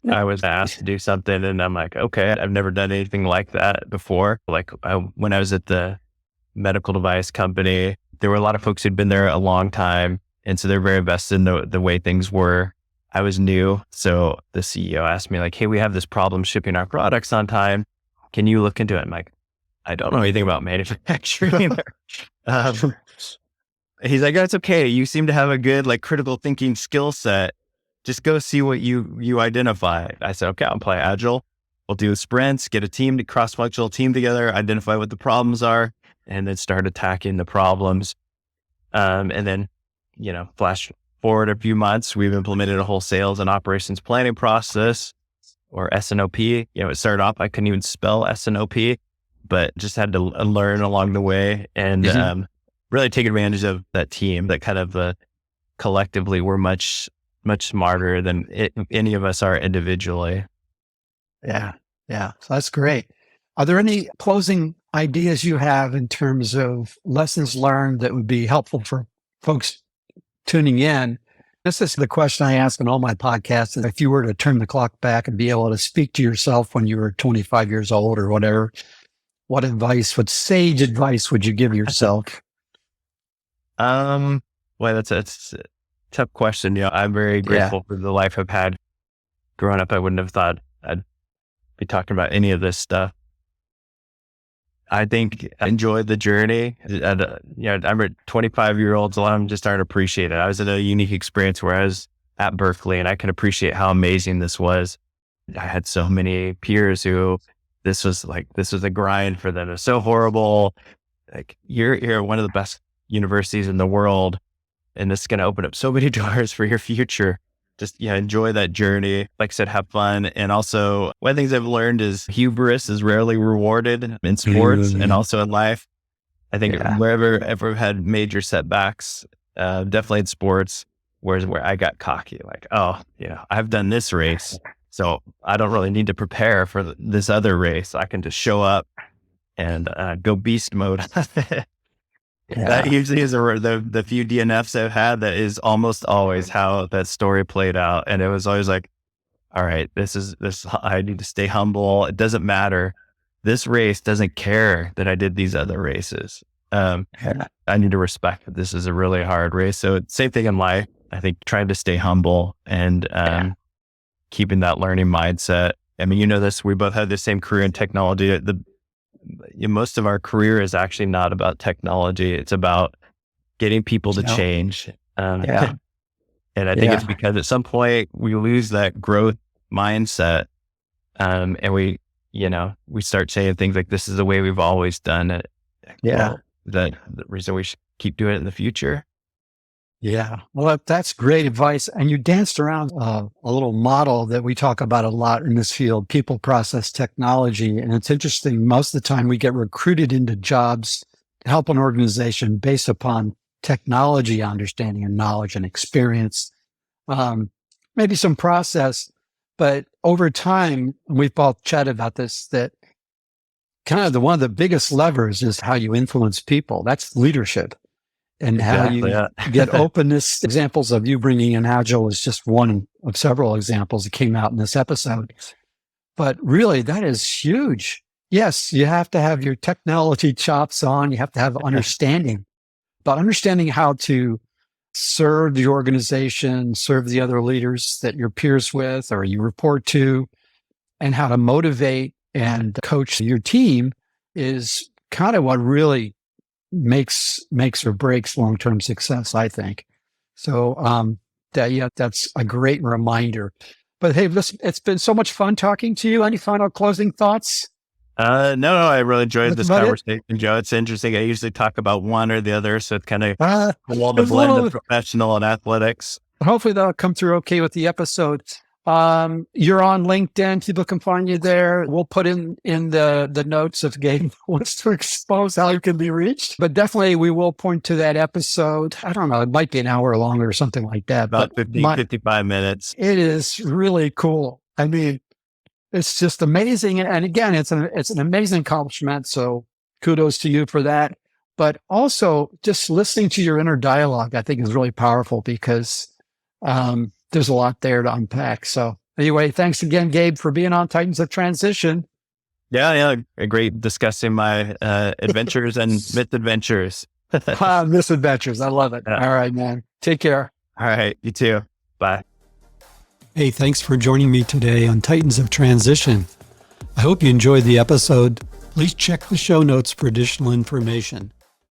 I was asked to do something and I'm like, okay, I've never done anything like that before. Like when I was at the medical device company, there were a lot of folks who'd been there a long time. And so they're very invested in the way things were. I was new. So the CEO asked me like, hey, we have this problem shipping our products on time. Can you look into it? I'm like, I don't know anything about manufacturing. He's like, that's okay. You seem to have a good like critical thinking skill set. Just go see what you identify. I said, okay, I'll play Agile. We'll do sprints, get a cross-functional team together, identify what the problems are, and then start attacking the problems. And then, flash forward a few months, we've implemented a whole sales and operations planning process, or S&OP. It started off, I couldn't even spell S&OP, but just had to learn along the way and really take advantage of that team that kind of collectively were much, much smarter than any of us are individually. Yeah. Yeah. So that's great. Are there any closing ideas you have in terms of lessons learned that would be helpful for folks tuning in? This is the question I ask in all my podcasts. Is if you were to turn the clock back and be able to speak to yourself when you were 25 years old or whatever, what sage advice would you give yourself? Well, that's a tough question. I'm very grateful for the life I've had. Growing up, I wouldn't have thought I'd be talking about any of this stuff. I think I enjoyed the journey. I'm a 25-year-old, so I'm just starting to appreciate it. I was in a unique experience where I was at Berkeley and I can appreciate how amazing this was. I had so many peers who this was a grind for them. It was so horrible. Like you're at one of the best universities in the world, and this is going to open up so many doors for your future. Just enjoy that journey. Like I said, have fun. And also one of the things I've learned is hubris is rarely rewarded in sports and also in life. I think wherever ever had major setbacks, definitely in sports, where I got cocky, like, I've done this race, so I don't really need to prepare for this other race. I can just show up and go beast mode. That usually is the few DNFs I've had. That is almost always how that story played out. And it was always like, all right, this, I need to stay humble. It doesn't matter. This race doesn't care that I did these other races. I need to respect that this is a really hard race. So same thing in life. I think trying to stay humble and keeping that learning mindset. I mean, this, we both had the same career in technology. Most of our career is actually not about technology. It's about getting people to change. And I think it's because at some point we lose that growth mindset, and we start saying things like, this is the way we've always done it. Yeah. Well, the reason we should keep doing it in the future. Yeah. Well, that's great advice. And you danced around a little model that we talk about a lot in this field, people, process, technology. And it's interesting. Most of the time we get recruited into jobs to help an organization based upon technology understanding and knowledge and experience, maybe some process. But over time, we've both chatted about this, that kind of one of the biggest levers is how you influence people. That's leadership. And how you get openness. Examples of you bringing in Agile is just one of several examples that came out in this episode. But really, that is huge. Yes, you have to have your technology chops on. You have to have understanding, but understanding how to serve the organization, serve the other leaders that you're peers with or you report to, and how to motivate and coach your team is kind of what really makes or breaks long-term success, I think. So that's a great reminder. But hey, listen, it's been so much fun talking to you. Any final closing thoughts? No, I really enjoyed this conversation, Joe. It's interesting. I usually talk about one or the other, so it's kind of a blend of professional and athletics. Hopefully that'll come through okay with the episode. You're on LinkedIn. People can find you there. We'll put in the notes if Gabe wants to expose how you can be reached. But definitely we will point to that episode. I don't know. It might be an hour long or something like that. About 55 minutes. It is really cool. I mean, it's just amazing. And again, it's an amazing accomplishment. So kudos to you for that. But also just listening to your inner dialogue, I think is really powerful because, there's a lot there to unpack. So anyway, thanks again, Gabe, for being on Titans of Transition. Yeah. Great discussing my adventures and misadventures. Misadventures. I love it. Yeah. All right, man. Take care. All right. You too. Bye. Hey, thanks for joining me today on Titans of Transition. I hope you enjoyed the episode. Please check the show notes for additional information.